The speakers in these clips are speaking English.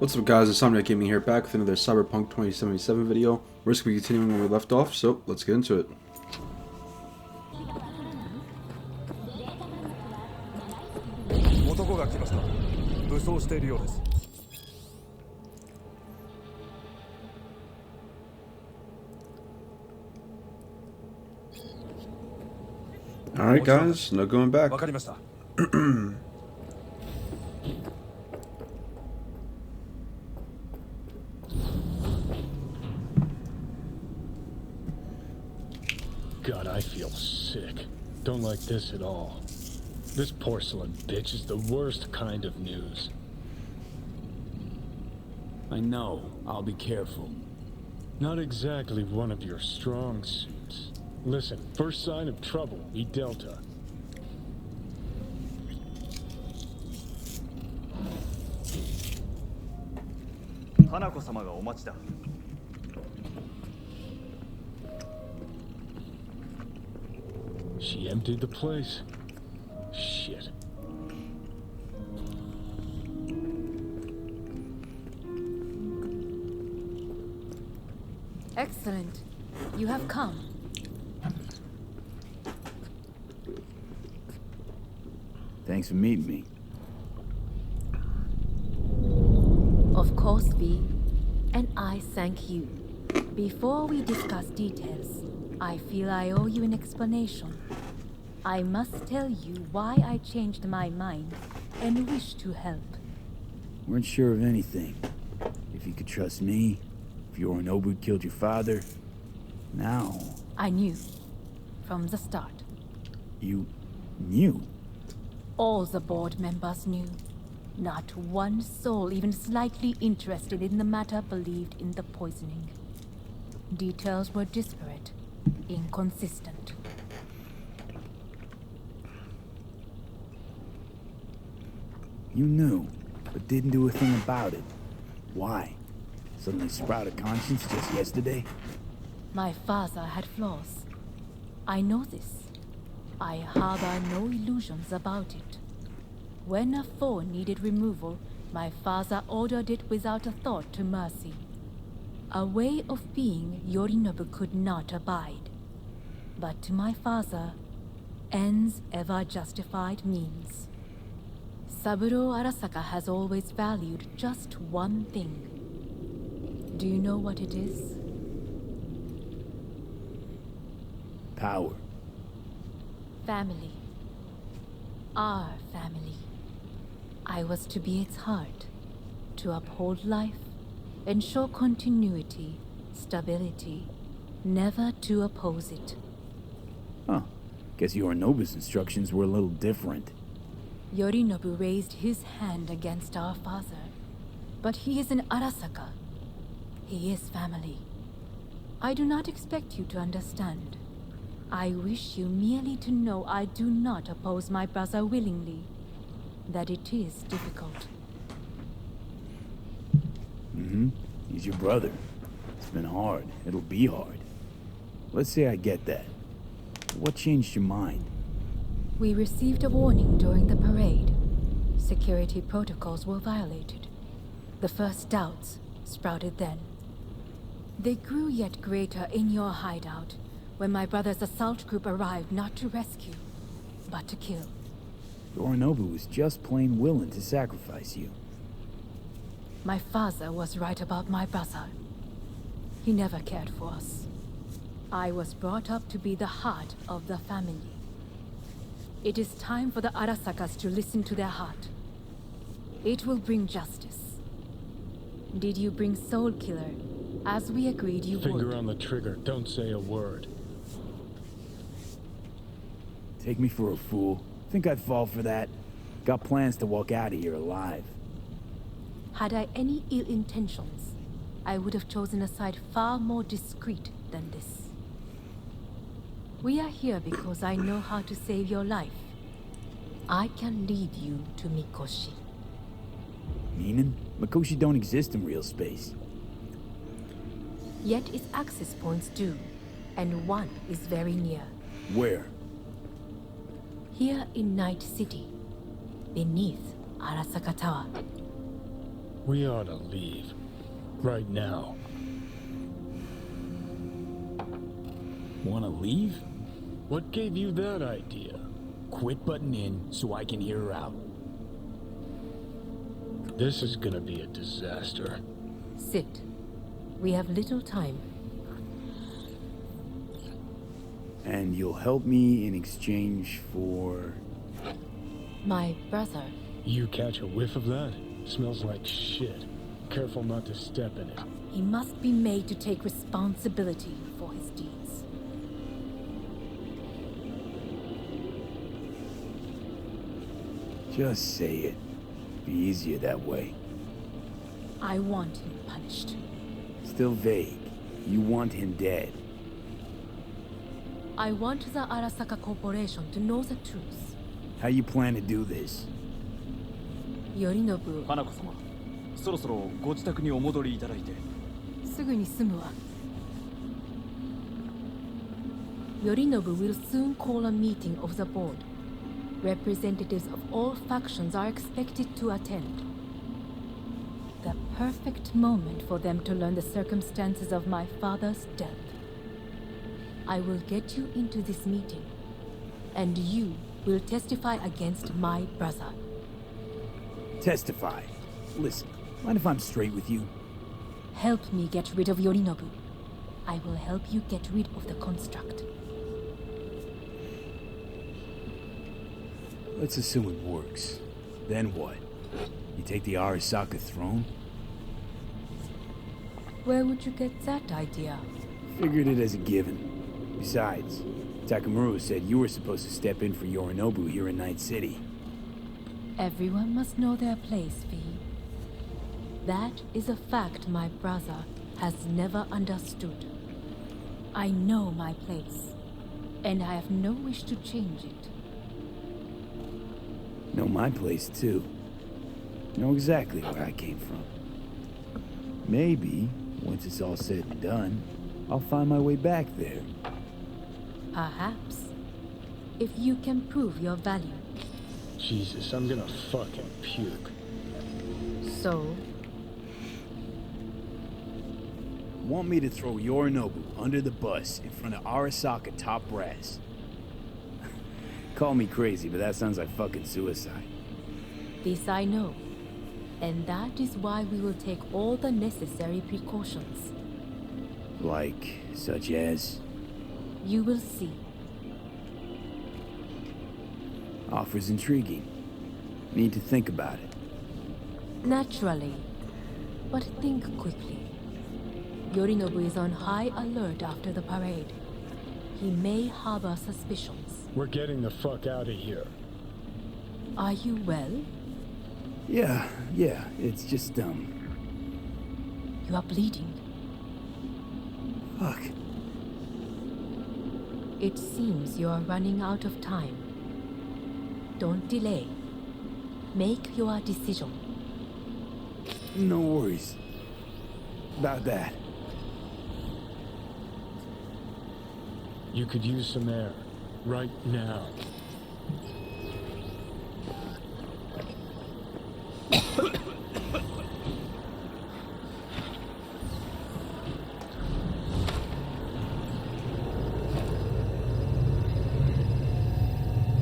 What's up guys, it's Somniac Gaming here, back with another Cyberpunk 2077 video. We're just going to be continuing where we left off, so let's get into it. Alright guys, no going back. God, I feel sick. Don't like this at all. This porcelain bitch is the worst kind of news. I know. I'll be careful. Not exactly one of your strong suits. Listen, first sign of trouble, E Delta. She emptied the place. Shit. Excellent. You have come. Thanks for meeting me. Of course, V. And I thank you. Before we discuss details, I feel I owe you an explanation. I must tell you why I changed my mind and wish to help. Weren't sure of anything. If you could trust me, if Yorinobu killed your father. Now... I knew. From the start. You... knew? All the board members knew. Not one soul even slightly interested in the matter believed in the poisoning. Details were disparate, inconsistent. You knew, but didn't do a thing about it. Why? Suddenly sprout a conscience just yesterday? My father had flaws. I know this. I harbor no illusions about it. When a foe needed removal, my father ordered it without a thought to mercy. A way of being Yorinobu could not abide. But to my father, ends ever justified means. Saburo Arasaka has always valued just one thing. Do you know what it is? Power. Family. Our family. I was to be its heart, to uphold life, ensure continuity, stability, never to oppose it. Huh. Guess Yorinobu's instructions were a little different. Yorinobu raised his hand against our father, but he is an Arasaka. He is family. I do not expect you to understand. I wish you merely to know I do not oppose my brother willingly, that it is difficult. He's your brother. It's been hard. It'll be hard. Let's say I get that. What changed your mind? We received a warning during the parade. Security protocols were violated. The first doubts sprouted then. They grew yet greater in your hideout when my brother's assault group arrived not to rescue, but to kill. Yorinobu was just plain willing to sacrifice you. My father was right about my brother. He never cared for us. I was brought up to be the heart of the family. It is time for the Arasakas to listen to their heart. It will bring justice. Did you bring Soul Killer, as we agreed you would? Finger on the trigger, don't say a word. Take me for a fool. Think I'd fall for that? Got plans to walk out of here alive. Had I any ill intentions, I would have chosen a side far more discreet than this. We are here because I know how to save your life. I can lead you to Mikoshi. Meaning? Mikoshi don't exist in real space. Yet its access points do, and one is very near. Where? Here in Night City, beneath Arasaka Tower. We ought to leave. Right now. Wanna leave? What gave you that idea? Quit butting in so I can hear her out. This is gonna be a disaster. Sit. We have little time. And you'll help me in exchange for... My brother. You catch a whiff of that? Smells like shit. Careful not to step in it. He must be made to take responsibility for his deeds. Just say it. Be easier that way. I want him punished. Still vague. You want him dead. I want the Arasaka Corporation to know the truth. How you plan to do this? Yorinobu, 花子様、そろそろご自宅にお戻りいただいて。すぐに済むわ。Yorinobu will soon call a meeting of the board. Representatives of all factions are expected to attend. The perfect moment for them to learn the circumstances of my father's death. I will get you into this meeting, and you will testify against my brother. Testify. Listen, mind if I'm straight with you? Help me get rid of Yorinobu. I will help you get rid of the construct. Let's assume it works. Then what? You take the Arasaka throne? Where would you get that idea? Figured it as a given. Besides, Takamura said you were supposed to step in for Yorinobu here in Night City. Everyone must know their place, V. That is a fact my brother has never understood. I know my place, and I have no wish to change it. Know my place, too. Know exactly where I came from. Maybe, once it's all said and done, I'll find my way back there. Perhaps. If you can prove your value. Jesus, I'm gonna fucking puke. So, Want me to throw Yorinobu under the bus in front of Arasaka top brass? Call me crazy, but that sounds like fucking suicide. this I know. And that is why we will take all the necessary precautions. Like, such as? You will see. Offers intriguing. Need to think about it. Naturally. But think quickly. Yorinobu is on high alert after the parade. He may harbor suspicions. We're getting the fuck out of here. Are you well? Yeah, it's just, You are bleeding. fuck. It seems you are running out of time. Don't delay. Make your decision. No worries. About that. You could use some air. Right now.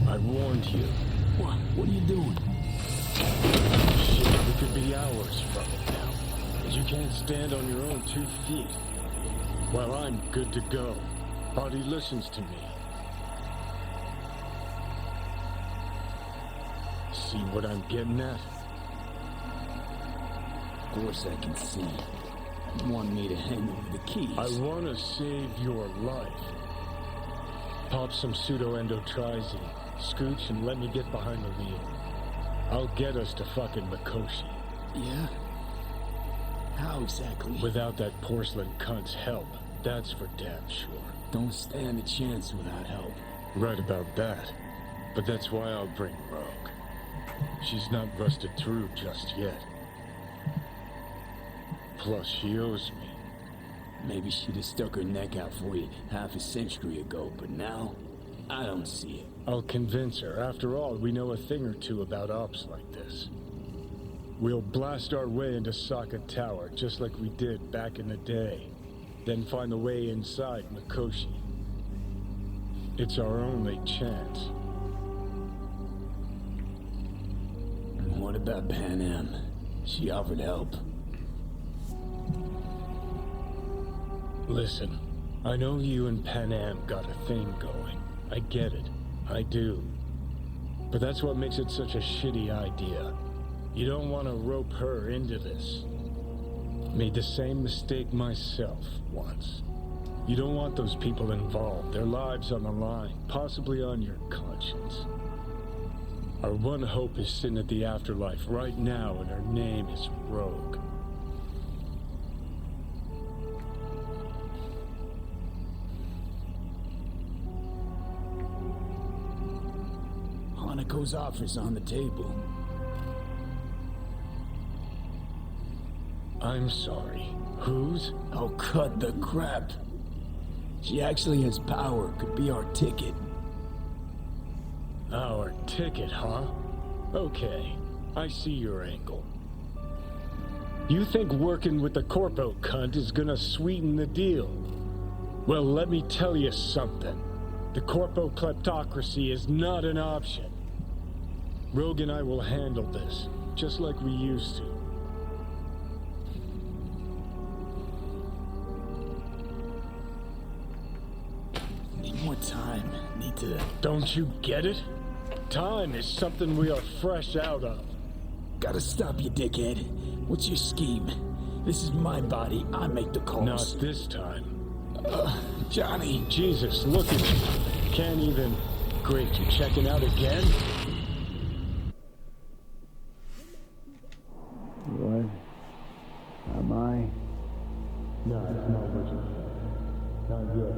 I warned you. What are you doing? Shit, we could be hours from it now. But you can't stand on your own 2 feet. Well, I'm good to go. Body listens to me. See what I'm getting at? Of course I can see. You want me to hand over the keys? I want to save your life. Pop some pseudo-endotrizine. Scooch and let me get behind the wheel. I'll get us to fucking Mikoshi. Yeah? How exactly? Without that porcelain cunt's help. That's for damn sure. Don't stand a chance without help. Right about that. But that's why I'll bring Rogue. She's not rusted through just yet. Plus, she owes me. Maybe she'd have stuck her neck out for you half a century ago, but now, I don't see it. I'll convince her. After all, we know a thing or two about ops like this. We'll blast our way into Sokka Tower, just like we did back in the day. Then find the way inside Mikoshi. It's our only chance. And what about Pan Am? She offered help. Listen, I know you and Pan Am got a thing going. I get it. I do. But that's what makes it such a shitty idea. You don't want to rope her into this. Made the same mistake myself once. You don't want those people involved, their lives on the line, possibly on your conscience. Our one hope is sitting at the afterlife right now, and her name is Rogue. Hanako's offer's on the table. I'm sorry. Whose? Oh, cut the crap. She actually has power, could be our ticket. Our ticket, huh? Okay, I see your angle. You think working with the corpo cunt is gonna sweeten the deal? Well, let me tell you something. The corpo kleptocracy is not an option. Rogue and I will handle this, just like we used to. Need more time. Need to... Don't you get it? Time is something we are fresh out of. Gotta stop you, dickhead. What's your scheme? This is my body. I make the calls. Not this time. Johnny. Jesus, look at you. Can't even... Great, you checking out again? What? Am I? No, it's not what you said. Not yet.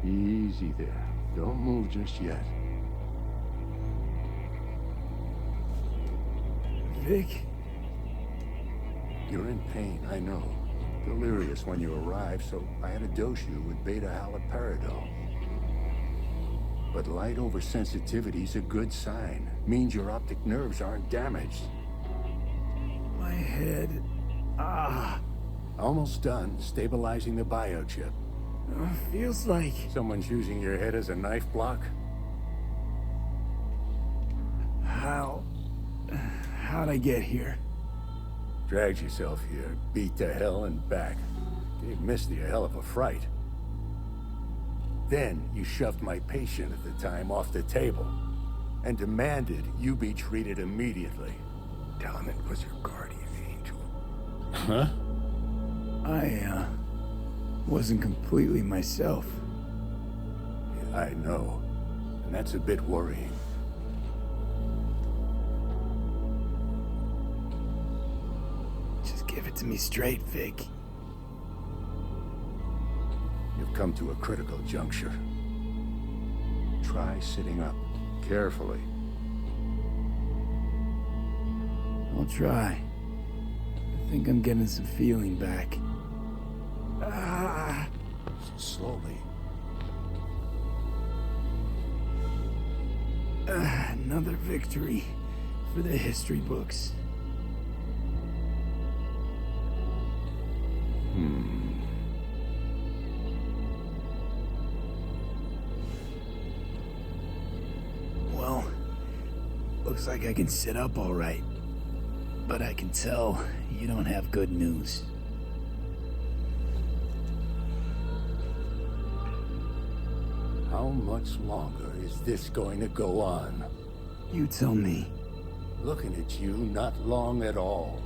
Easy there. Don't move just yet. Vic? You're in pain, I know. Delirious when you arrived, so I had to dose you with beta-haloperidol. But light oversensitivity's a good sign. Means your optic nerves aren't damaged. My head. Almost done stabilizing the biochip. Feels like... Someone's using your head as a knife block? How'd I get here? Dragged yourself here, beat to hell and back. Gave Misty a hell of a fright. Then you shoved my patient at the time off the table and demanded you be treated immediately. Tell him it was your guardian angel. Huh? I wasn't completely myself. Yeah, I know. And that's a bit worrying. Just give it to me straight, Vic. You've come to a critical juncture. Try sitting up, carefully. I'll try. I think I'm getting some feeling back. Slowly. Another victory for the history books. Well, looks like I can sit up all right. But I can tell you don't have good news. How much longer is this going to go on? You tell me. Looking at you, not long at all.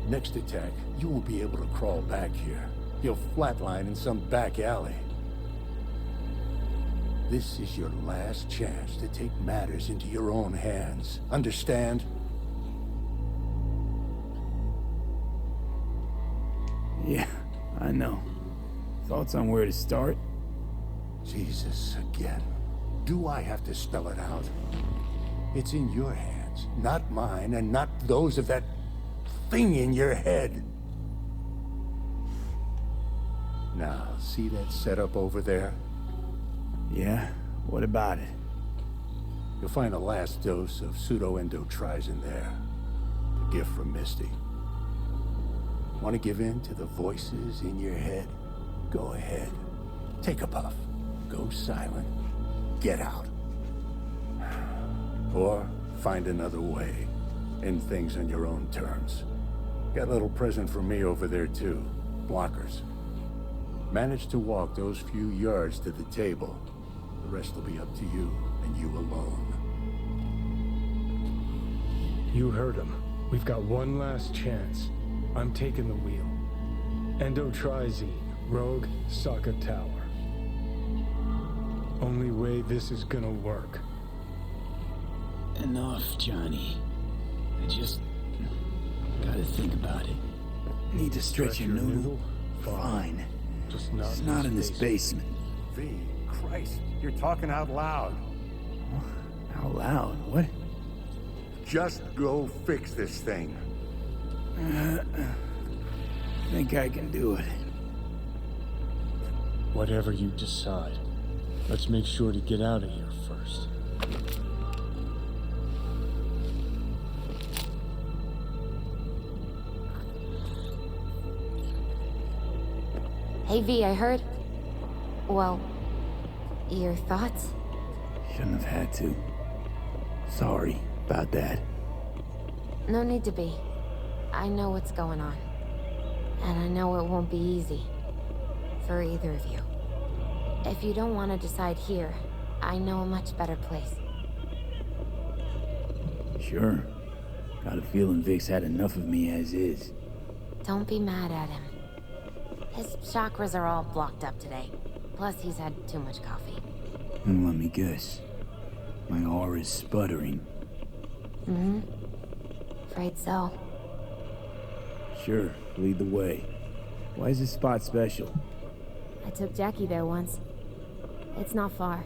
Next attack, you won't be able to crawl back here. You'll flatline in some back alley. This is your last chance to take matters into your own hands. Understand? Yeah, I know. Thoughts on where to start? Jesus, again. Do I have to spell it out? It's in your hands, not mine, and not those of that thing in your head. Now, see that setup over there? Yeah, what about it? You'll find the last dose of pseudo-endotrizin there. A gift from Misty. Want to give in to the voices in your head? Go ahead. Take a puff. Go silent. Get out. Or find another way. End things on your own terms. Got a little present for me over there too. Blockers. Manage to walk those few yards to the table. The rest will be up to you, and you alone. You heard him. We've got one last chance. I'm taking the wheel. Endotrizine, Rogue, Sokka Tower. Only way this is gonna work. Enough, Johnny. I just gotta think about it. Need to stretch your noodle? Fine. Fine. Just not, It's not in this basement. V, Christ, you're talking out loud. Out loud? What? Just go fix this thing. Think I can do it. Whatever you decide. Let's make sure to get out of here first. Hey V, I heard... Well, your thoughts? Shouldn't have had to. Sorry about that. No need to be. I know what's going on. And I know it won't be easy. For either of you. If you don't want to decide here, I know a much better place. Sure. Got a feeling Vic's had enough of me as is. Don't be mad at him. His chakras are all blocked up today. Plus, he's had too much coffee. And let me guess. My aura's sputtering. Mm-hmm. Afraid so. Sure, lead the way. Why is this spot special? I took Jackie there once. It's not far.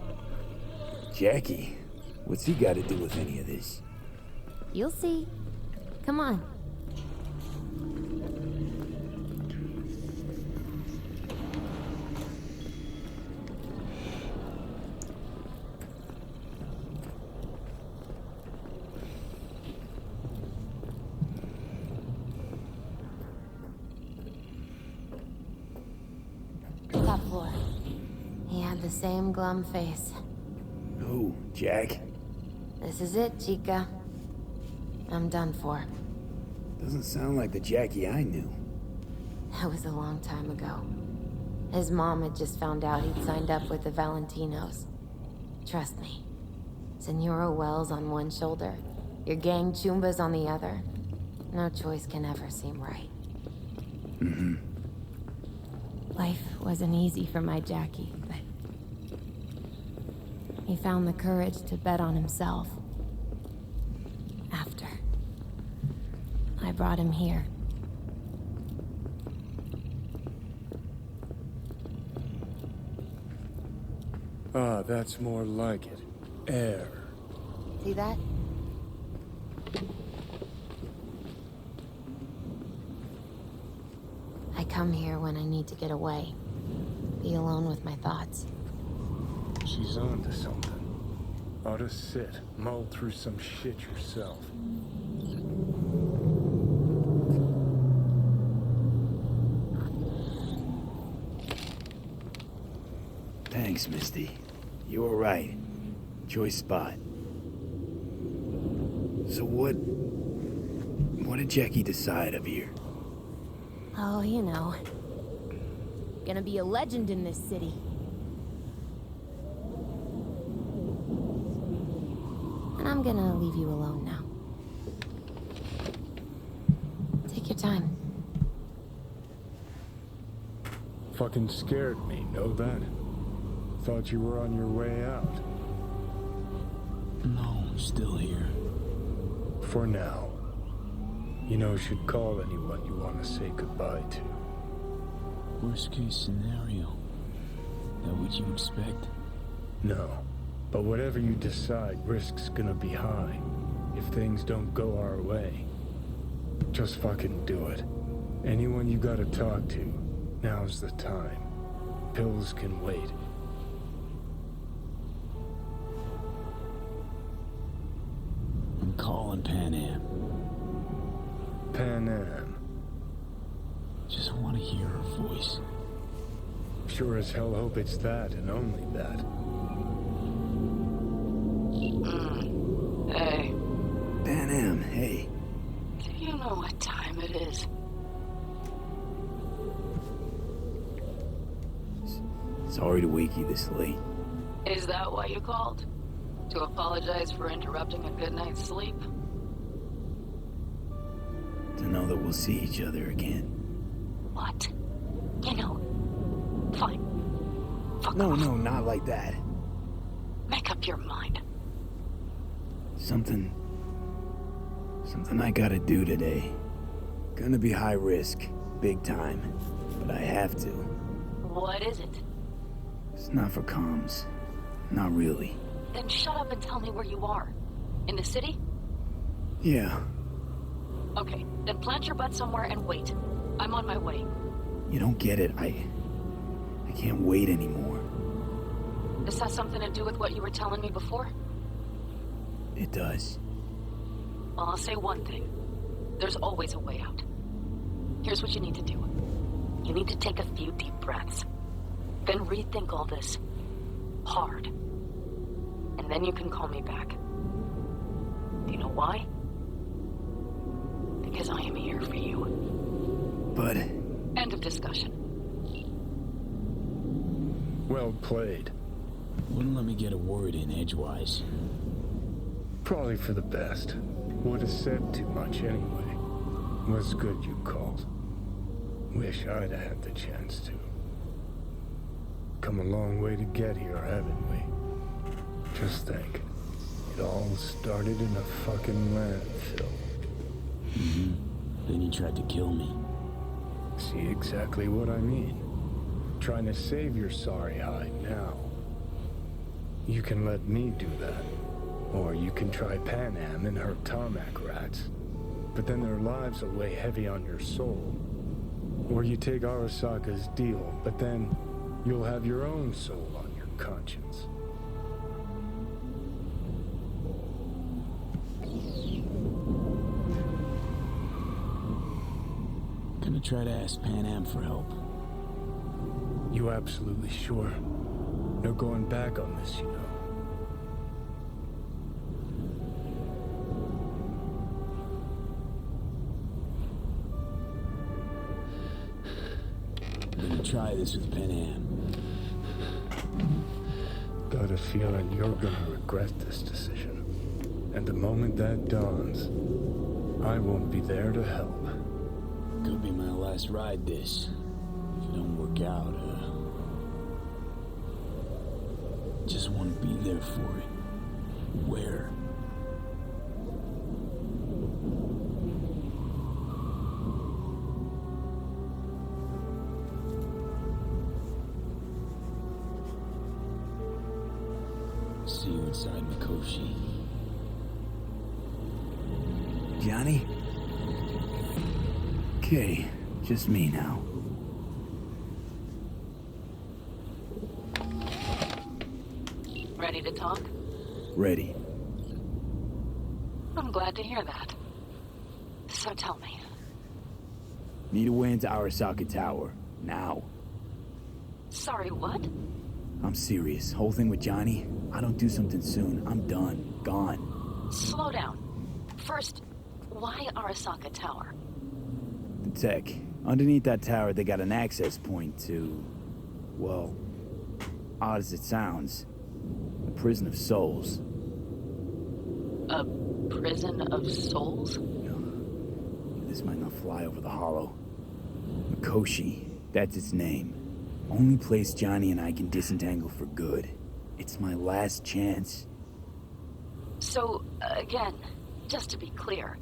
Jackie? What's he got to do with any of this? You'll see. Come on. Top floor. He had the same glum face. Who? Jack? This is it, Chica. I'm done for. Doesn't sound like the Jackie I knew. That was a long time ago. His mom had just found out he'd signed up with the Valentinos. Trust me. Senora Wells on one shoulder, your gang Chumbas on the other. No choice can ever seem right. Mm-hmm. Life wasn't easy for my Jackie, but... he found the courage to bet on himself. After. I brought him here. Ah, that's more like it. Air. See that? I come here when I need to get away. Be alone with my thoughts. She's on to something. Ought to sit, mull through some shit yourself. Thanks, Misty. You were right. Choice spot. So what did Jackie decide up here? Oh, you know. Gonna be a legend in this city. And I'm gonna leave you alone now. Take your time. Fucking scared me, know that? Thought you were on your way out. No, I'm still here. For now. You know, should call anyone you want to say goodbye to. Worst case scenario. That what you expect? No. But whatever you decide, risk's gonna be high. If things don't go our way. Just fucking do it. Anyone you gotta talk to, now's the time. Pills can wait. calling Pan Am. Pan Am. Just want to hear her voice. Sure as hell hope it's that and only that. Hey, Pan Am, hey. do you know what time it is? Sorry to wake you this late. Is that why you called? To apologize for interrupting a good night's sleep? To know that we'll see each other again. What? You know, fine. Fuck No, off. no, not like that. Make up your mind. Something I gotta do today. Gonna be high risk, big time, but I have to. What is it? It's not for comms. Not really. Then shut up and tell me where you are. In the city? Yeah, Okay, then plant your butt somewhere and wait. I'm on my way. you don't get it. I can't wait anymore. This has something to do with what you were telling me before? It does. Well, I'll say one thing. There's always a way out. Here's what you need to do. You need to take a few deep breaths. Then rethink all this. Hard. And then you can call me back. Do you know why? Because I am here for you. But End of discussion. Well played. Wouldn't let me get a word in edgewise. Probably for the best. Would have said too much anyway. Was good you called. Wish I'd have had the chance to. Come a long way to get here, haven't we? Just think. It all started in a fucking landfill. Then you tried to kill me. See exactly what I mean. Trying to save your sorry hide now. You can let me do that. Or you can try Pan Am and her tarmac rats. But then their lives will weigh heavy on your soul. Or you take Arasaka's deal, but then you'll have your own soul on your conscience. Gonna try to ask Pan Am for help. You absolutely sure? No going back on this, you know. Gonna try this with Pan Am. Got a feeling you're gonna regret this decision. And the moment that dawns, I won't be there to help. Could be my last ride this. If it don't work out, just want to be there for it. Where? See you inside Mikoshi. Johnny? Okay, just me now. Ready to talk? Ready. I'm glad to hear that. So tell me. Need a way into Arasaka Tower. Now. Sorry, what? I'm serious. Whole thing with Johnny, I don't do something soon, I'm done. Gone. Slow down. First, why Arasaka Tower? The tech. Underneath that tower, they got an access point to... well, odd as it sounds, a prison of souls. A prison of souls? This might not fly over the hollow. Mikoshi, that's its name. Only place Johnny and I can disentangle for good. It's my last chance. So, again, just to be clear,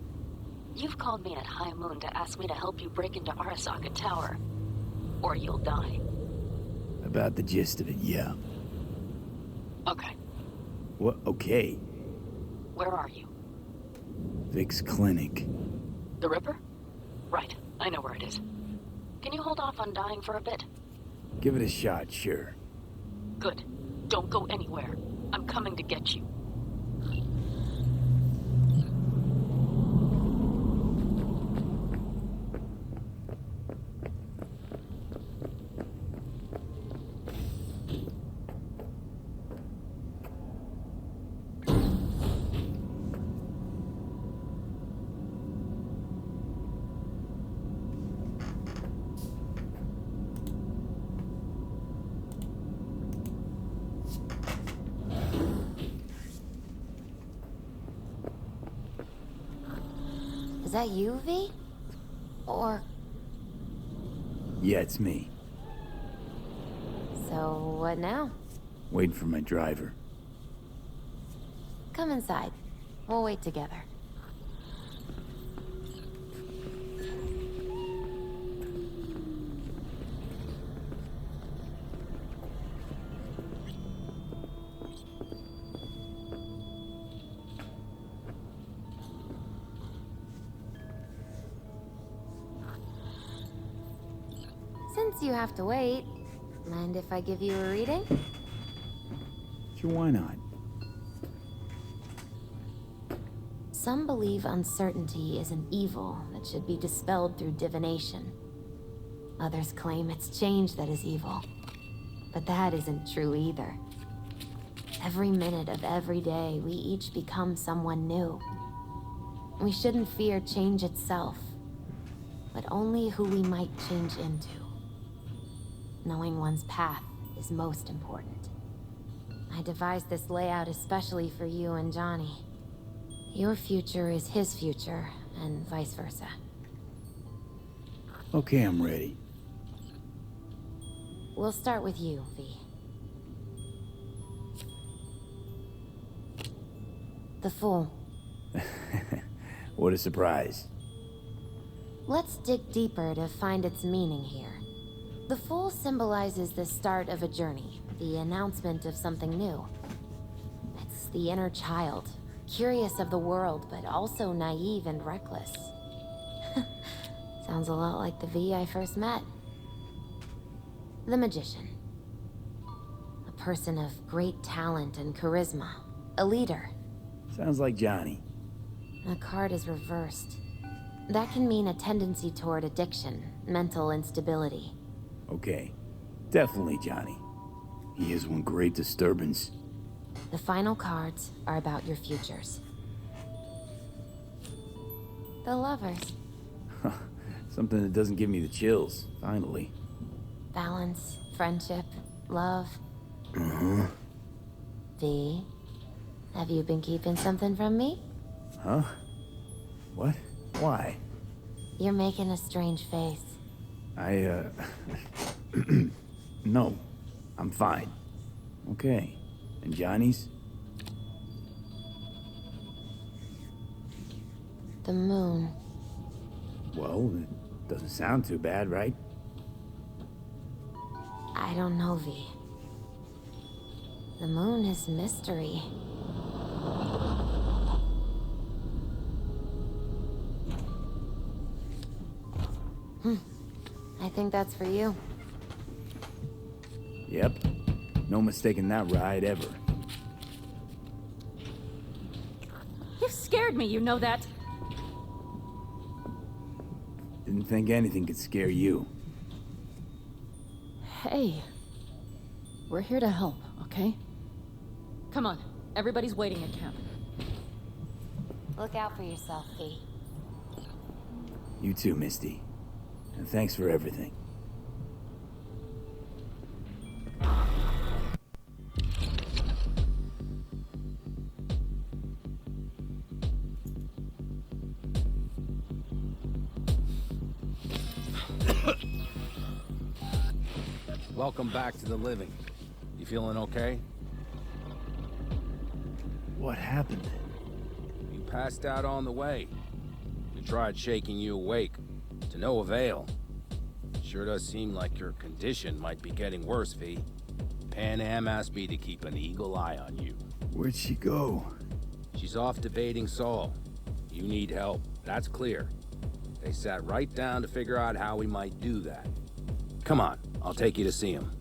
you've called me at High Moon to ask me to help you break into Arasaka Tower, or you'll die. About the gist of it, yeah. Okay, What? Okay. where are you? Vic's clinic. The Ripper? Right, I know where it is. Can you hold off on dying for a bit? Give it a shot, sure. Good. Don't go anywhere. I'm coming to get you. Is that you, V? Or... Yeah, it's me. So, what now? Waiting for my driver. Come inside. We'll wait together. Since you have to wait, mind if I give you a reading? Sure, why not? Some believe uncertainty is an evil that should be dispelled through divination. Others claim it's change that is evil. But that isn't true either. Every minute of every day, we each become someone new. We shouldn't fear change itself, but only who we might change into. Knowing one's path is most important. I devised this layout especially for you and Johnny. Your future is his future, and vice versa. Okay, I'm ready. We'll start with you, V. The Fool. What a surprise. Let's dig deeper to find its meaning here. The Fool symbolizes the start of a journey, the announcement of something new. It's the inner child, curious of the world, but also naive and reckless. Sounds a lot like the V I first met. The Magician. A person of great talent and charisma. A leader. Sounds like Johnny. The card is reversed. That can mean a tendency toward addiction, mental instability. Okay, definitely Johnny. He is one great disturbance. The final cards are about your futures. The Lovers. Something that doesn't give me the chills, finally. Balance, friendship, love. Uh-huh. V, have you been keeping something from me? Huh? What? Why? You're making a strange face. No. I'm fine. Okay. And Johnny's? The moon. Well, it doesn't sound too bad, right? I don't know, V. The moon is mystery. I think that's for you. Yep. No mistaking that ride ever. You scared me, you know that? Didn't think anything could scare you. Hey. We're here to help, okay? Come on. Everybody's waiting at camp. Look out for yourself, V. You too, Misty. And thanks for everything. Welcome back to the living. You feeling okay? What happened? You passed out on the way. We tried shaking you awake. To no avail. Sure does seem like your condition might be getting worse, V. Pan Am asked me to keep an eagle eye on you. Where'd she go? She's off debating Saul. You need help, that's clear. They sat right down to figure out how we might do that. Come on, I'll take you to see him.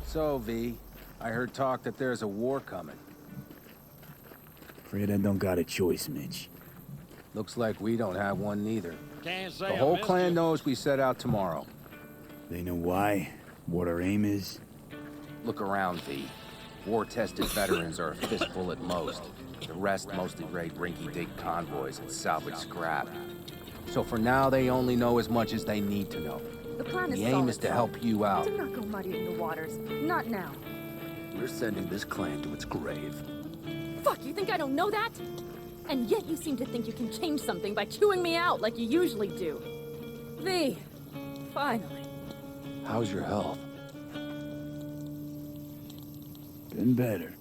So, V, I heard talk that there's a war coming. Afraid I don't got a choice, Mitch. Looks like we don't have one neither. Can't say The I whole missed clan you. knows we set out tomorrow. They know why, what our aim is. Look around, V. War-tested veterans are a fistful at most. The rest mostly raid rinky-dink convoys and salvage scrap. So for now, they only know as much as they need to know. The plan The is aim solid, is to son. help you out. Do not go muddying the waters. Not now. We're sending this clan to its grave. Fuck, you think I don't know that? And yet you seem to think you can change something by chewing me out like you usually do. V, finally. How's your health? Been better.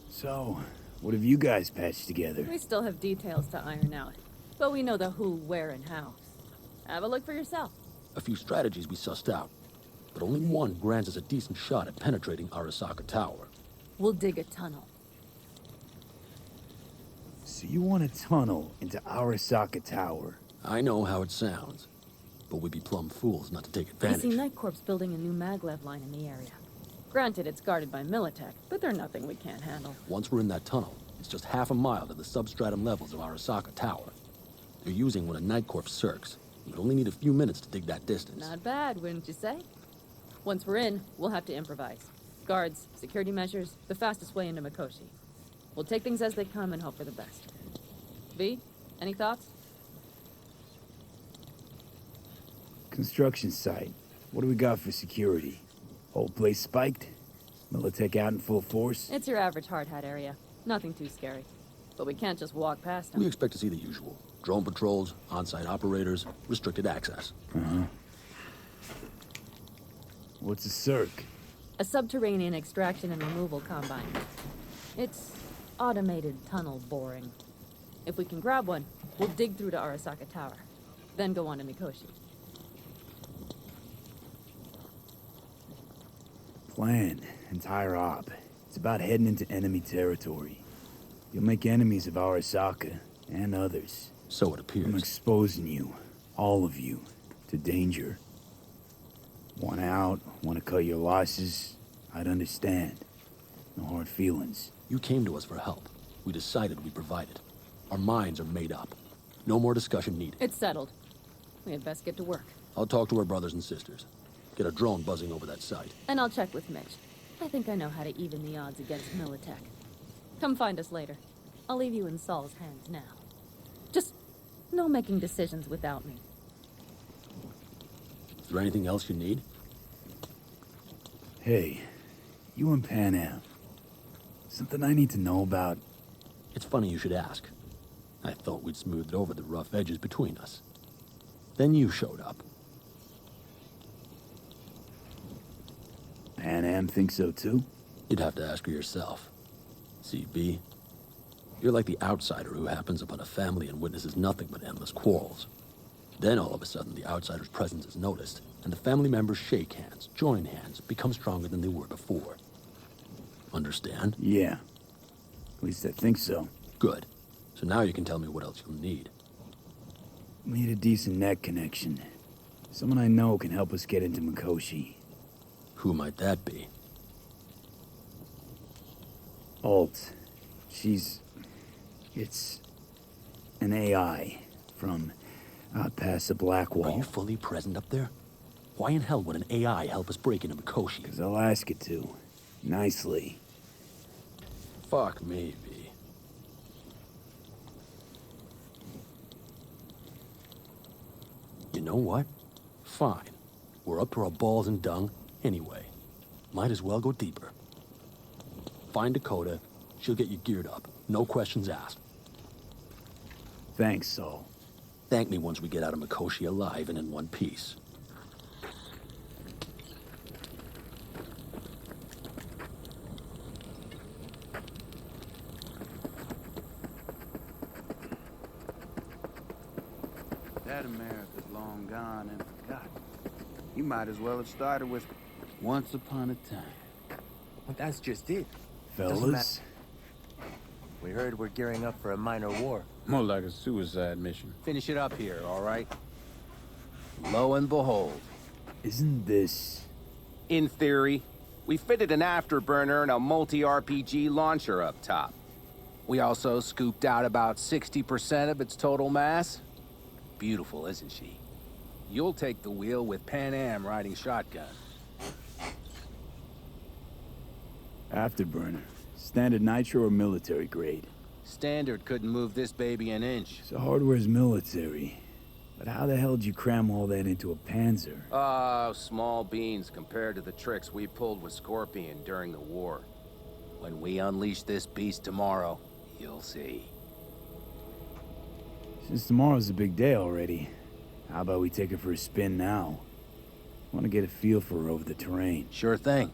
So, what have you guys patched together? We still have details to iron out, but we know the who, where, and how. Have a look for yourself. A few strategies we sussed out, but only one grants us a decent shot at penetrating Arasaka Tower. We'll dig a tunnel. So you want a tunnel into Arasaka Tower? I know how it sounds, but we'd be plumb fools not to take I advantage. see Night Corps building a new maglev line in the area. Granted, it's guarded by Militech, but they're nothing we can't handle. Once we're in that tunnel, it's just half a mile to the substratum levels of Arasaka Tower. They're using one of Night Corps circs. We'd only need a few minutes to dig that distance. Not bad, wouldn't you say? Once we're in, we'll have to improvise. Guards, security measures, the fastest way into Mikoshi. We'll take things as they come and hope for the best. V, any thoughts? Construction site. What do we got for security? Whole place spiked? Militech out in full force? It's your average hard hat area. Nothing too scary. But we can't just walk past them. We expect to see the usual. Drone patrols, on-site operators, restricted access. Uh-huh. What's a circ? A subterranean extraction and removal combine. It's automated tunnel boring. If we can grab one, we'll dig through to Arasaka Tower. Then go on to Mikoshi. Plan. Entire op. It's about heading into enemy territory. You'll make enemies of Arasaka, and others. So it appears. I'm exposing you, all of you, to danger. Want out, want to cut your losses, I'd understand. No hard feelings. You came to us for help. We decided we provided. Our minds are made up. No more discussion needed. It's settled. We had best get to work. I'll talk to our brothers and sisters. Get a drone buzzing over that site. And I'll check with Mitch. I think I know how to even the odds against Militech. Come find us later. I'll leave you in Saul's hands now. Just no making decisions without me. Is there anything else you need? Hey, you and Pan Am. Something I need to know about? It's funny you should ask. I thought we'd smoothed over the rough edges between us. Then you showed up. Pan Am thinks so too? You'd have to ask her yourself. CB, you're like the outsider who happens upon a family and witnesses nothing but endless quarrels. Then all of a sudden the outsider's presence is noticed, and the family members shake hands, join hands, become stronger than they were before. Understand? Yeah. At least I think so. Good. So now you can tell me what else you'll need. Need a decent net connection. Someone I know can help us get into Mikoshi. Who might that be? Alt. It's an AI from out past the Black Wall. Are you fully present up there? Why in hell would an AI help us break into Mikoshi? 'Cause I'll ask it to. Nicely. Fuck me, V. You know what? Fine. We're up to our balls in dung anyway. Might as well go deeper. Find Dakota. She'll get you geared up. No questions asked. Thanks, Saul. Thank me once we get out of Mikoshi alive and in one piece. That America's long gone and forgotten. You might as well have started with once upon a time. Well, that's just it. Fellas? We heard we're gearing up for a minor war. More like a suicide mission. Finish it up here, all right? Lo and behold. Isn't this... In theory, we fitted an afterburner and a multi-RPG launcher up top. We also scooped out about 60% of its total mass. Beautiful, isn't she? You'll take the wheel with Pan Am riding shotgun. Afterburner. Standard nitro or military grade? Standard couldn't move this baby an inch. So hardware's military. But how the hell did you cram all that into a Panzer? Oh, small beans compared to the tricks we pulled with Scorpion during the war. When we unleash this beast tomorrow, you'll see. Since tomorrow's a big day already, how about we take her for a spin now? Want to get a feel for her over the terrain. Sure thing.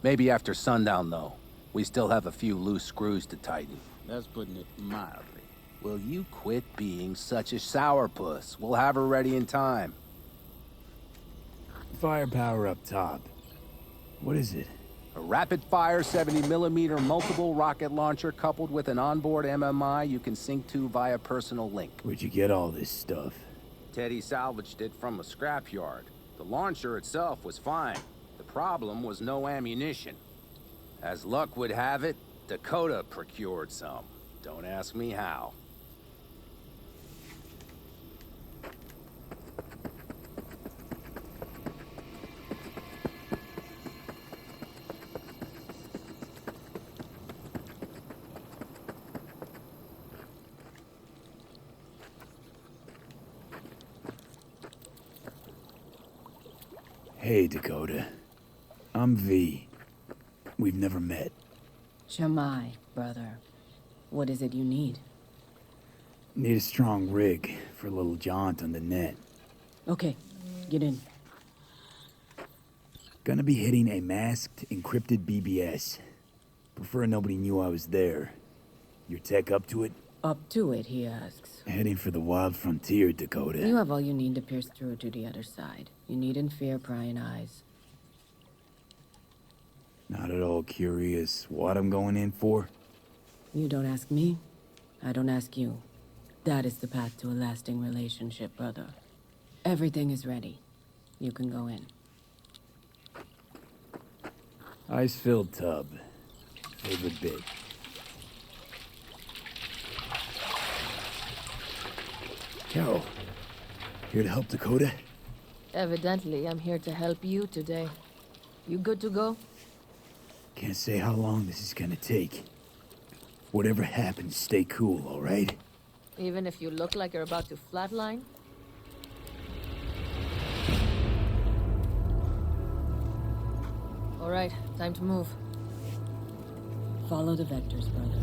Maybe after sundown, though. We still have a few loose screws to tighten. That's putting it mildly. Will you quit being such a sourpuss? We'll have her ready in time. Firepower up top. What is it? A rapid-fire 70mm multiple rocket launcher coupled with an onboard MMI you can sync to via personal link. Where'd you get all this stuff? Teddy salvaged it from a scrapyard. The launcher itself was fine. The problem was no ammunition. As luck would have it, Dakota procured some. Don't ask me how. Hey, Dakota. I'm V. We've never met. Shamai, brother. What is it you need? Need a strong rig for a little jaunt on the net. Okay, get in. Gonna be hitting a masked, encrypted BBS. Prefer nobody knew I was there. Your tech up to it? Up to it, he asks. Heading for the wild frontier, Dakota. You have all you need to pierce through to the other side. You needn't fear prying eyes. Not at all curious what I'm going in for? You don't ask me, I don't ask you. That is the path to a lasting relationship, brother. Everything is ready. You can go in. Ice-filled tub. Favorite bit. Carol, here to help Dakota? Evidently, I'm here to help you today. You good to go? Can't say how long this is gonna take. Whatever happens, stay cool, all right? Even if you look like you're about to flatline? All right, time to move. Follow the vectors, brother.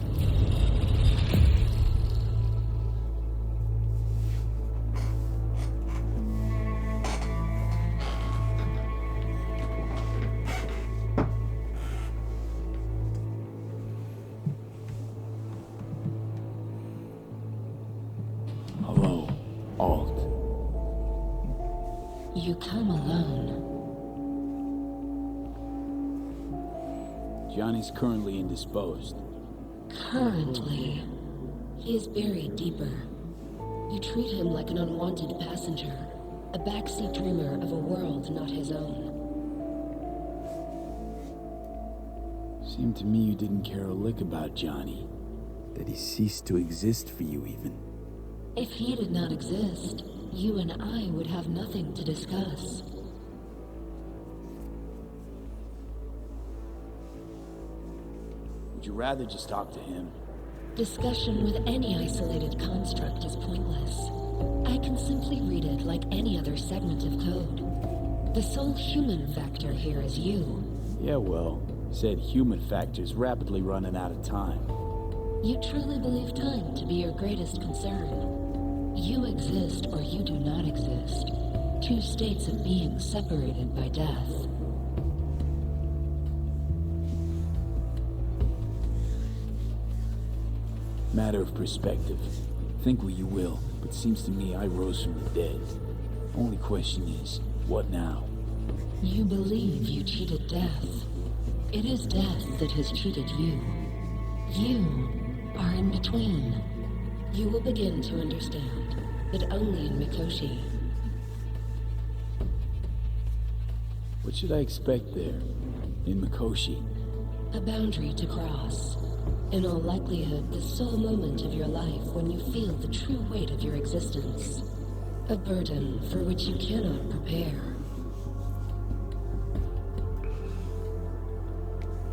Hello, Alt. You come alone. Johnny's currently indisposed. Currently. He is buried deeper. You treat him like an unwanted passenger, a backseat dreamer of a world not his own. Seemed to me you didn't care a lick about Johnny. That he ceased to exist for you, even. If he did not exist, you and I would have nothing to discuss. Would you rather just talk to him? Discussion with any isolated construct is pointless. I can simply read it like any other segment of code. The sole human factor here is you. Yeah, well, said human factor's rapidly running out of time. You truly believe time to be your greatest concern. You exist or you do not exist. Two states of being separated by death. Matter of perspective. Think what you will, but seems to me I rose from the dead. Only question is, what now? You believe you cheated death. It is death that has cheated you. You are in between. You will begin to understand that only in Mikoshi. What should I expect there? In Mikoshi? A boundary to cross. In all likelihood, the sole moment of your life when you feel the true weight of your existence. A burden for which you cannot prepare.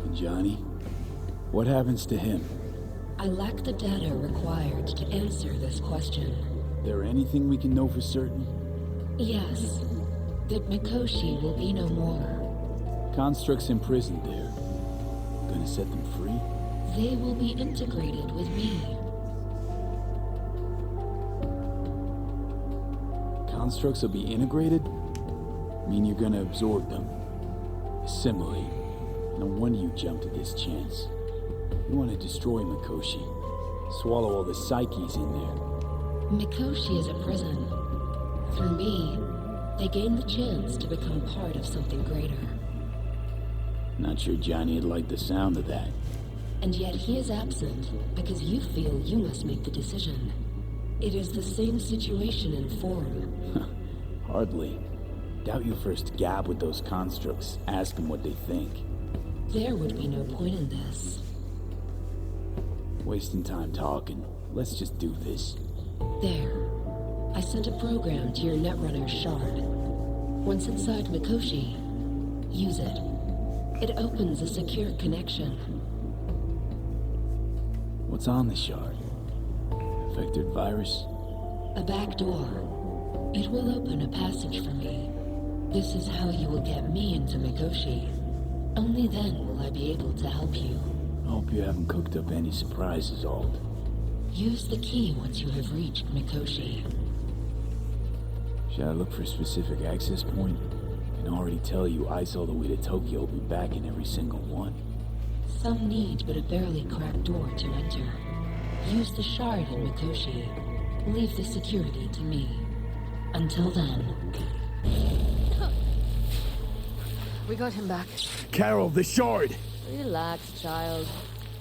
And Johnny? What happens to him? I lack the data required to answer this question. There anything we can know for certain? Yes. That Mikoshi will be no more. Constructs imprisoned there. Gonna set them free? They will be integrated with me. Constructs will be integrated? Mean you're gonna absorb them. Assimilate. No wonder you jumped at this chance. You want to destroy Mikoshi. Swallow all the psyches in there. Mikoshi is a prison. Through me, they gain the chance to become part of something greater. Not sure Johnny would like the sound of that. And yet he is absent because you feel you must make the decision. It is the same situation in form. Hardly. Doubt you first gab with those constructs, ask them what they think. There would be no point in this. Wasting time talking. Let's just do this. There. I sent a program to your Netrunner's shard. Once inside Mikoshi, use it. It opens a secure connection. What's on the shard? Infected virus? A back door. It will open a passage for me. This is how you will get me into Mikoshi. Only then will I be able to help you. I hope you haven't cooked up any surprises, Alt. Use the key once you have reached Mikoshi. Should I look for a specific access point? I can already tell you ice all the way to Tokyo will be back in every single one. Some need but a barely cracked door to enter. Use the shard in Mikoshi. Leave the security to me. Until then. We got him back. Carol, the shard! Relax, child.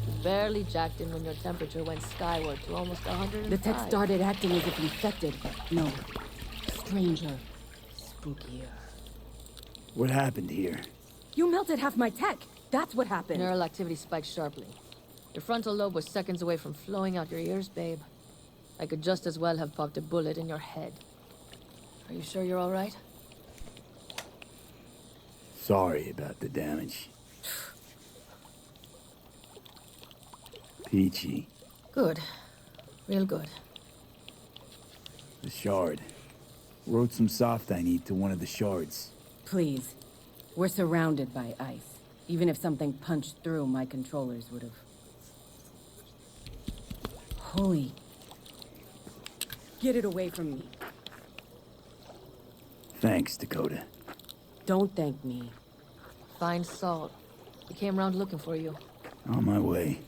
You barely jacked in when your temperature went skyward to almost 105. The tech started acting as if infected. No. Stranger. Spookier. What happened here? You melted half my tech. That's what happened. Neural activity spiked sharply. Your frontal lobe was seconds away from flowing out your ears, babe. I could just as well have popped a bullet in your head. Are you sure you're all right? Sorry about the damage. Peachy. Good. Real good. The shard. Wrote some soft I need to one of the shards. Please. We're surrounded by ice. Even if something punched through, my controllers would have. Holy. Get it away from me. Thanks, Dakota. Don't thank me. Find Salt. He came round looking for you. On my way.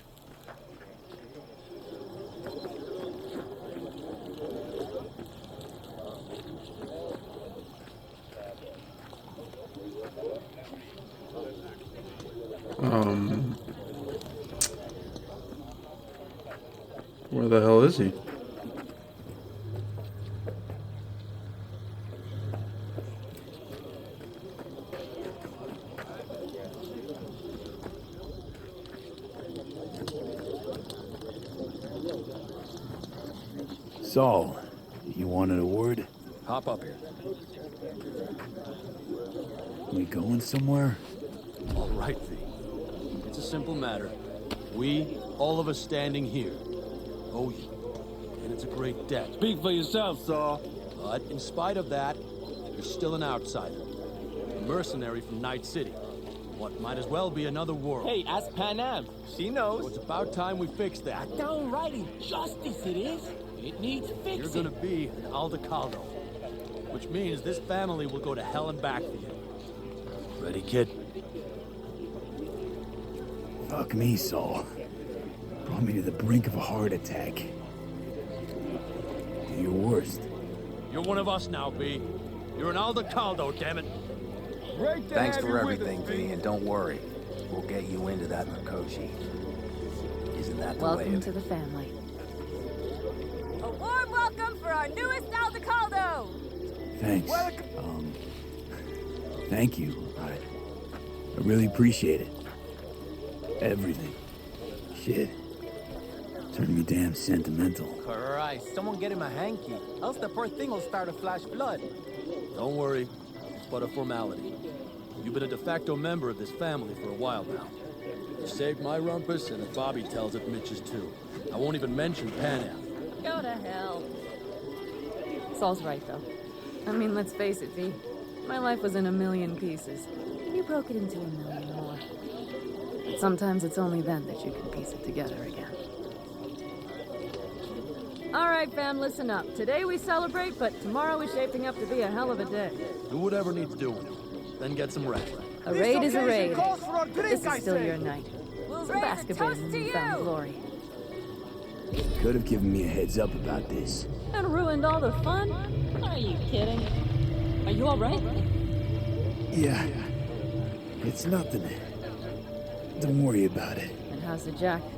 Where the hell is he? Saul, you wanted a word? Hop up here. We going somewhere? All right, V. It's a simple matter. We, all of us standing here, owe you. And it's a great debt. Speak for yourself, Saul. But in spite of that, you're still an outsider. A mercenary from Night City. What might as well be another world. Hey, ask Pan Am. She knows. So it's about time we fix that. Downright injustice it is. It needs fixing. You're gonna be an Aldecaldo. Which means this family will go to hell and back for you. Ready, kid? Fuck me, Saul. Brought me to the brink of a heart attack. Do your worst. You're one of us now, B. You're an Aldecaldo, damn it. Thanks for everything, V, and don't worry. We'll get you into that Mikoshi. Isn't that the way Welcome of to the family. A warm welcome for our newest Aldecaldo! Thanks. Thank you. I really appreciate it. Everything. Shit. Turned me damn sentimental. Christ, someone get him a hanky. Else the poor thing will start to flash blood. Don't worry. It's but a formality. You've been a de facto member of this family for a while now. You saved my rumpus, and if Bobby tells it, Mitch's too. I won't even mention Pan Am. Go to hell. Saul's right, though. I mean, let's face it, V. My life was in a million pieces. You broke it into a million more. But sometimes it's only then that you can piece it together again. All right, fam, listen up. Today we celebrate, but tomorrow is shaping up to be a hell of a day. Do whatever needs doing. Then get some rest. A raid is a raid. This is still your night. Some basketball and newfound glory. Could have given me a heads up about this. And ruined all the fun? Are you kidding? Are you all right? Yeah. It's nothing. Don't worry about it. And how's the jacket?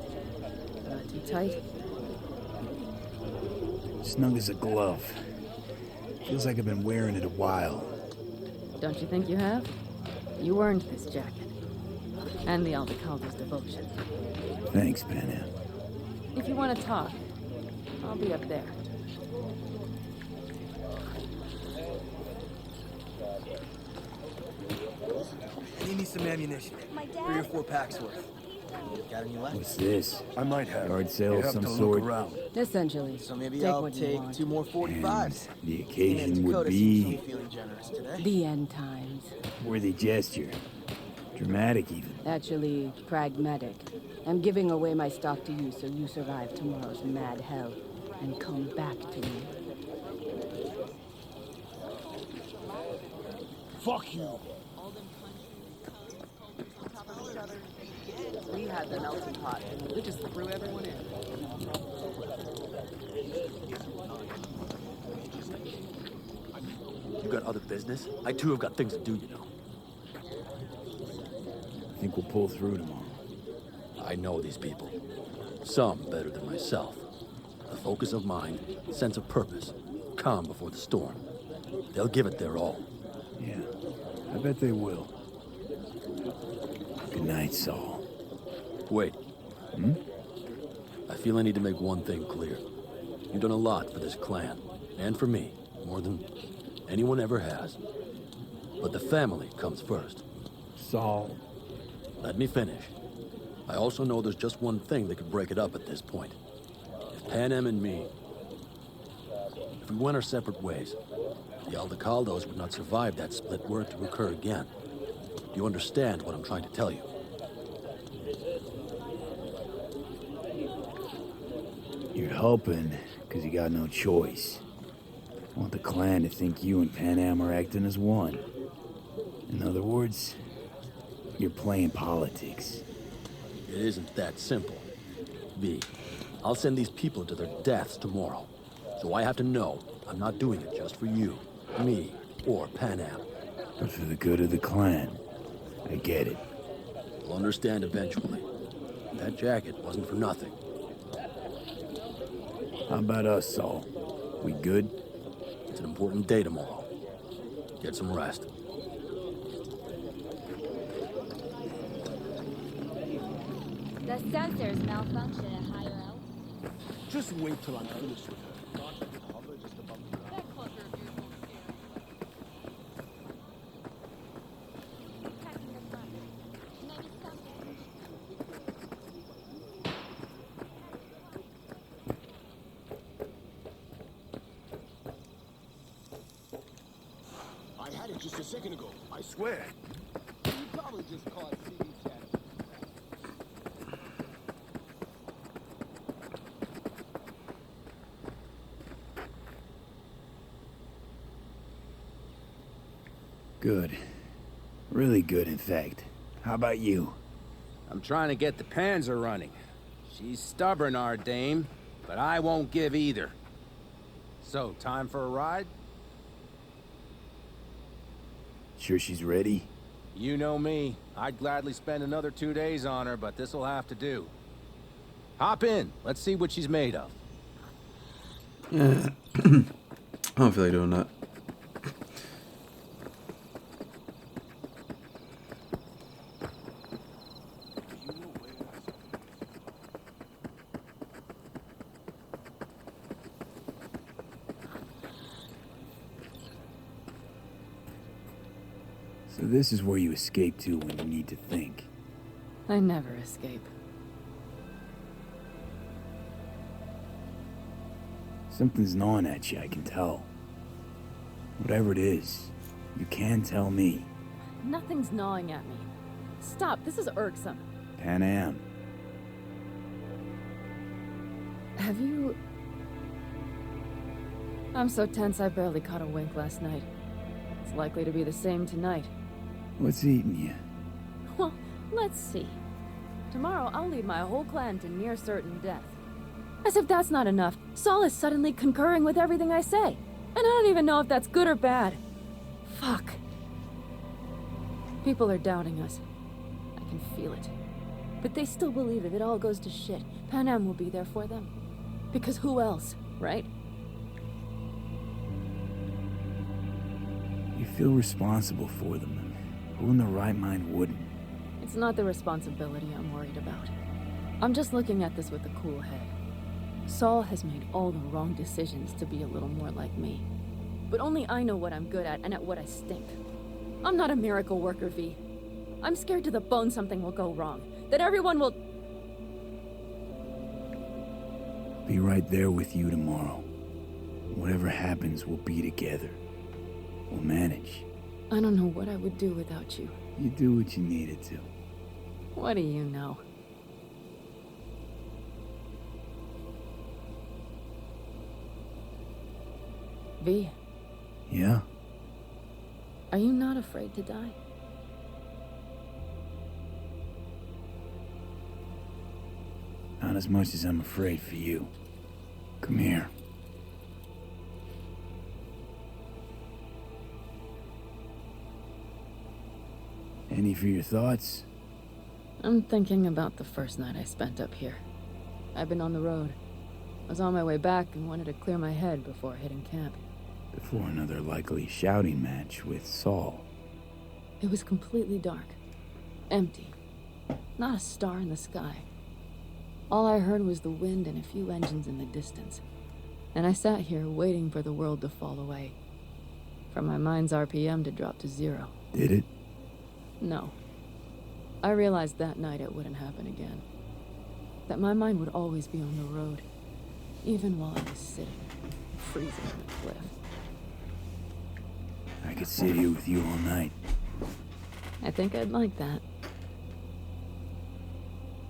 Not too tight? Snug as a glove. Feels like I've been wearing it a while. Don't you think you have? You earned this jacket. And the Aldecaldo's devotion. Thanks, Panam. If you want to talk, I'll be up there. Need me some ammunition. 3 or 4 packs worth. Got any left? What's this? I might have. Yard sale You of have some to sort? look around. Essentially. So maybe Take I'll what you take want. 2 more 45s. And the Seeing occasion that would Dakota seems to be be feeling generous today. The end times. worthy gesture. Dramatic, even. Actually, pragmatic. I'm giving away my stock to you so you survive tomorrow's mad hell and come back to me. Fuck you. We had the melting pot. We just threw everyone in. You got other business? I too have got things to do, you know. I think we'll pull through tomorrow. I know these people. Some better than myself. A focus of mind, sense of purpose, calm before the storm. They'll give it their all. Yeah, I bet they will. Good night, Saul. Wait. I feel I need to make one thing clear. You've done a lot for this clan, and for me, more than anyone ever has. But the family comes first. Saul. Let me finish. I also know there's just one thing that could break it up at this point. If Panem and me... If we went our separate ways, the Aldecaldos would not survive that split were it to occur again. Do you understand what I'm trying to tell you? You're helping, because you got no choice. I want the clan to think you and Panam are acting as one. In other words, you're playing politics. It isn't that simple. V, I'll send these people to their deaths tomorrow. So I have to know I'm not doing it just for you, me, or Panam. But for the good of the clan. I get it. You'll understand eventually. That jacket wasn't for nothing. How about us, Saul? We good? It's an important day tomorrow. Get some rest. The sensors malfunction at higher L. Just wait till I'm finished with her. I had it just a second ago, I swear. You probably just caught CD chat. Good. Really good, in fact. How about you? I'm trying to get the Panzer running. She's stubborn, our dame, but I won't give either. So, time for a ride? Sure she's ready? You know me. I'd gladly spend another 2 days on her, but this'll have to do. Hop in. Let's see what she's made of. Yeah. I don't feel like doing that. So this is where you escape to when you need to think. I never escape. Something's gnawing at you, I can tell. Whatever it is, you can tell me. Nothing's gnawing at me. Stop, this is irksome. Pan Am. Have you... I'm so tense I barely caught a wink last night. It's likely to be the same tonight. What's eating you? Well, let's see. Tomorrow I'll lead my whole clan to near certain death. As if that's not enough, Saul is suddenly concurring with everything I say. And I don't even know if that's good or bad. Fuck. People are doubting us. I can feel it. But they still believe if it all goes to shit, Pan Am will be there for them. Because who else, right? You feel responsible for them. Who in their right mind wouldn't? It's not the responsibility I'm worried about. I'm just looking at this with a cool head. Saul has made all the wrong decisions to be a little more like me. But only I know what I'm good at and at what I stink. I'm not a miracle worker, V. I'm scared to the bone something will go wrong. That everyone will... Be right there with you tomorrow. Whatever happens, we'll be together. We'll manage. I don't know what I would do without you. You do what you needed to. What do you know? V. Yeah? Are you not afraid to die? Not as much as I'm afraid for you. Come here. Any for your thoughts? I'm thinking about the first night I spent up here. I've been on the road. I was on my way back and wanted to clear my head before hitting camp. Before another likely shouting match with Saul. It was completely dark. Empty. Not a star in the sky. All I heard was the wind and a few engines in the distance. And I sat here waiting for the world to fall away. For my mind's RPM to drop to 0. Did it? No. I realized that night it wouldn't happen again. That my mind would always be on the road. Even while I was sitting, freezing on the cliff. I could sit here with you all night. I think I'd like that.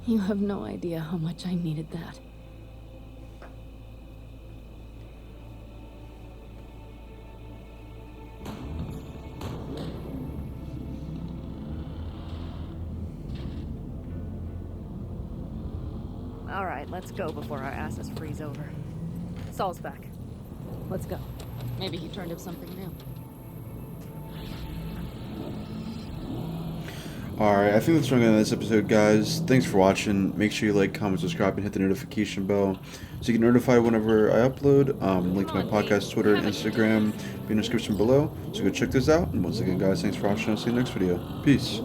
You have no idea how much I needed that. All right, let's go before our asses freeze over. Saul's back. Let's go. Maybe he turned up something new. Alright, I think that's going to end this episode, guys. Thanks for watching. Make sure you like, comment, subscribe, and hit the notification bell so you get notified whenever I upload. Link to my podcast, Twitter, and Instagram be in the description below. So go check this out. And once again, guys, thanks for watching. I'll see you in the next video. Peace.